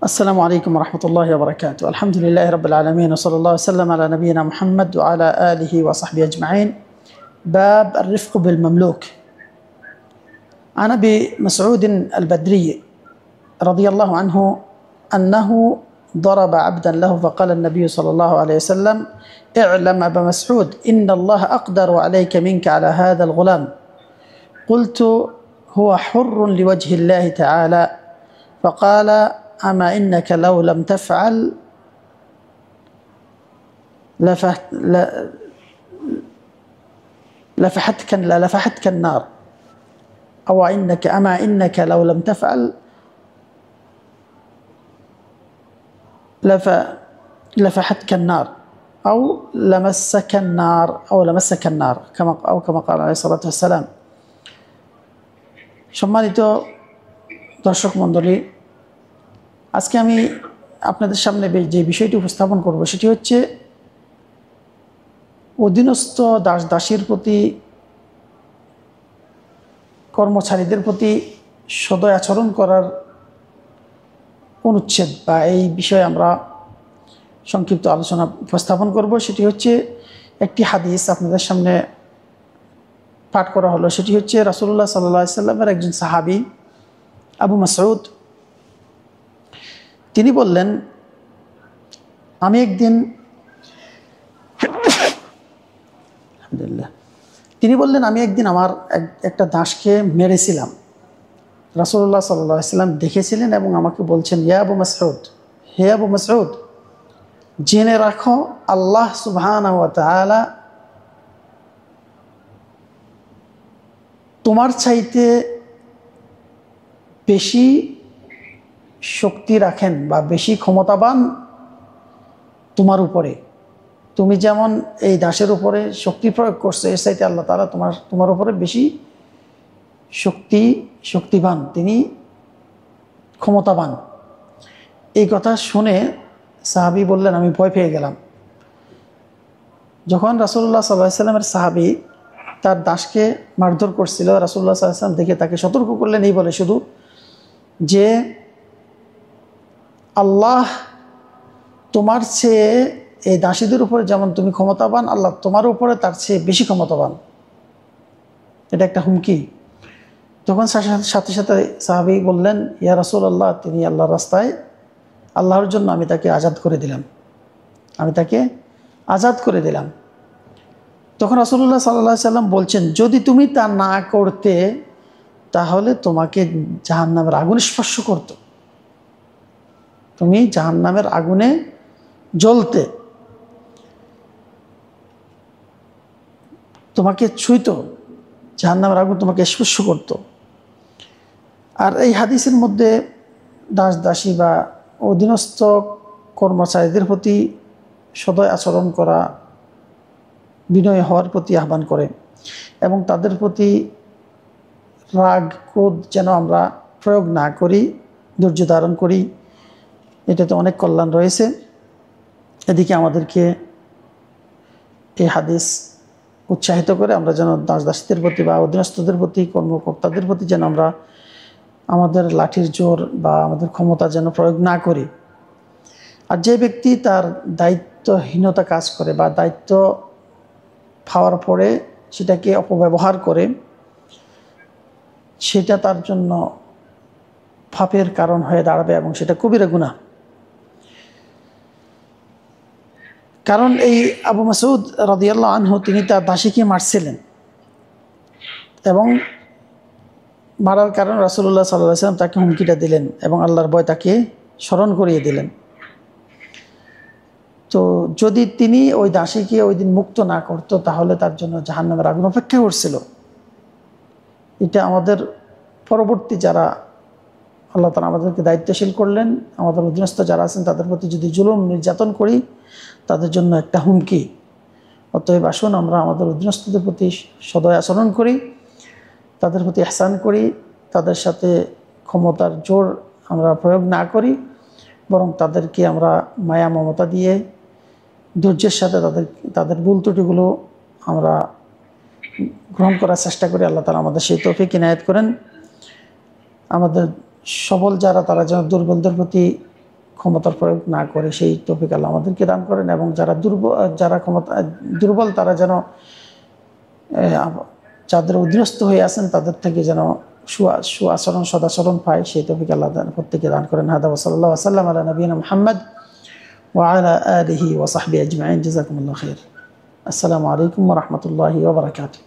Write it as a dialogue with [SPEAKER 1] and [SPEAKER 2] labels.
[SPEAKER 1] السلام عليكم ورحمة الله وبركاته. الحمد لله رب العالمين وصلى الله وسلم على نبينا محمد وعلى آله وصحبه أجمعين. باب الرفق بالمملوك. عن أبي مسعود البدري رضي الله عنه أنه ضرب عبدا له فقال النبي صلى الله عليه وسلم: اعلم أبا مسعود إن الله أقدر عليك منك على هذا الغلام. قلت: هو حر لوجه الله تعالى. فقال: أما إنك لو لم تفعل لفحتك النار، أو أما إنك لو لم تفعل لفحتك النار أو لمسك النار كما قال عليه الصلاة والسلام। সম্মানিত দর্শক মণ্ডলী, আজকে আমি আপনাদের সামনে যে বিষয়টি উপস্থাপন করব সেটি হচ্ছে অধীনস্থ দাসীর প্রতি, কর্মচারীদের প্রতি সদয় আচরণ করার অনুচ্ছেদ বা এই বিষয়ে আমরা সংক্ষিপ্ত আলোচনা উপস্থাপন করব। সেটি হচ্ছে একটি হাদিস আপনাদের সামনে পাঠ করা হলো। সেটি হচ্ছে রাসূলুল্লাহ সাল্লাল্লাহু আলাইহি সাল্লামের একজন সাহাবী আবু মাসউদ। তিনি বললেন, আমি একদিন আমার একটা দাসকে মেরেছিলাম। রাসূলুল্লাহ সাল্লাল্লাহু আলাইহি সাল্লাম দেখেছিলেন এবং আমাকে বলছেন, ইয়া আবু মাসউদ, হে আবু মাসউদ, জেনে রাখো আল্লাহ সুবহানাহু ওয়া তাআলা তোমার চাইতে বেশি শক্তি রাখেন বা বেশি ক্ষমতাবান তোমার উপরে। তুমি যেমন এই দাসের উপরে শক্তি প্রয়োগ করছো, এর চাইতে আল্লাহ তাআলা তোমার উপরে বেশি শক্তিবান, তিনি ক্ষমতাবান। এই কথা শুনে সাহাবী বললেন, আমি ভয় পেয়ে গেলাম। যখন রাসূলুল্লাহ সাল্লাল্লাহু আলাইহি সাল্লামের সাহাবী তার দাসকে মারধর করছিল, রাসূলুল্লাহ সাল্লাল্লাহু আলাইহি সাল্লাম দেখে তাকে সতর্ক করলেন এই বলে শুধু যে, আল্লাহ তোমার চেয়ে এই দাসীদের উপরে যেমন তুমি ক্ষমতাবান, আল্লাহ তোমার উপরে তার চেয়ে বেশি ক্ষমতাবান। এটা একটা হুমকি। তখন সাথে সাথে সাহাবী বললেন, ইয়া রাসূলুল্লাহ, তিনি আল্লাহর রাস্তায় আল্লাহর জন্য আমি তাকে আজাদ করে দিলাম। তখন রাসূলুল্লাহ সাল্লাল্লাহু আলাইহি সাল্লাম বলছেন, যদি তুমি তা না করতে তাহলে তোমাকে জাহান্নামের আগুন স্পর্শ করত, তুমি জাহান্নামের আগুনে জ্বলতে, তোমাকে ছুঁইত, জাহান্নামের আগুন তোমাকে স্পর্শ করত। আর এই হাদিসের মধ্যে দাসী বা অধীনস্থ কর্মচারীদের প্রতি সদয় আচরণ করা, বিনয় হওয়ার প্রতি আহ্বান করে এবং তাদের প্রতি রাগ ক্রোধ যেন আমরা প্রয়োগ না করি, ধৈর্য ধারণ করি। এটাতে অনেক কল্যাণ রয়েছে। এদিকে আমাদেরকে এই হাদিস উৎসাহিত করে আমরা যেন দাসীদের প্রতি বা অধীনস্থদের প্রতি, কর্মকর্তাদের প্রতি যেন আমরা আমাদের লাঠির জোর বা আমাদের ক্ষমতা যেন প্রয়োগ না করি। আর যে ব্যক্তি তার দায়িত্বহীনতা কাজ করে বা দায়িত্ব পাওয়ার পরে সেটাকে অপব্যবহার করে, সেটা তার জন্য পাপের কারণ হয়ে দাঁড়াবে এবং সেটা কবিরা গুনাহ। কারণ এই আবু মাসউদ রাদিয়াল্লাহু আনহু তিনি তার দাসীকে মারছিলেন এবং মারার কারণ রাসূলুল্লাহ সাল্লাল্লাহু আলাইহি ওয়াসাল্লাম তাকে হুমকিটা দিলেন এবং আল্লাহর ভয় তাকে স্মরণ করিয়ে দিলেন। তো যদি তিনি ওই দাসীকে ওই দিন মুক্ত না করত তাহলে তার জন্য জাহান্নামের আগুন অপেক্ষা করছিল। এটা আমাদের পরবর্তী যারা আল্লাহ তাআলা আমাদেরকে দায়িত্বশীল করলেন, আমাদের অধীনস্থ যারা আছেন তাদের প্রতি যদি জুলুম নির্যাতন করি তাদের জন্য একটা হুমকি। অতএব আসুন আমরা আমাদের অধীনস্থদের প্রতি সদয় আচরণ করি, তাদের প্রতি ইহসান করি, তাদের সাথে ক্ষমতার জোর আমরা প্রয়োগ না করি, বরং তাদেরকে আমরা মায়া মমতা দিয়ে ধৈর্যের সাথে তাদের ভুল ত্রুটিগুলো আমরা গ্রহণ করার চেষ্টা করি। আল্লাহ তাআলা আমাদের সেই তৌফিক ইনায়াত করেন। আমাদের সবল যারা তারা যেন দুর্বলদের প্রতি ক্ষমতার প্রয়োগ না করে সেই তৌফিক আল্লাহ আমাদেরকে দান করেন, এবং যারা দুর্বল তারা যেন যাদের অধীনস্থ হয়ে আছেন তাদের থেকে যেন সুআচরণ সদাচরণ পায়, সেই তৌফিক আল্লাহ প্রত্যেকে দান করেন। হাদা ওয়া সাল্লাল্লাহু ওয়া সাল্লাম আলা নবিয়িনা মুহাম্মদ ওয়া আলা আলিহি ওয়া সাহবিহি আজমাইন। জাযাকুমুল্লাহু খাইর। আসসালামু আলাইকুম ওয়া রাহমাতুল্লাহি ওয়া বারাকাতুহু।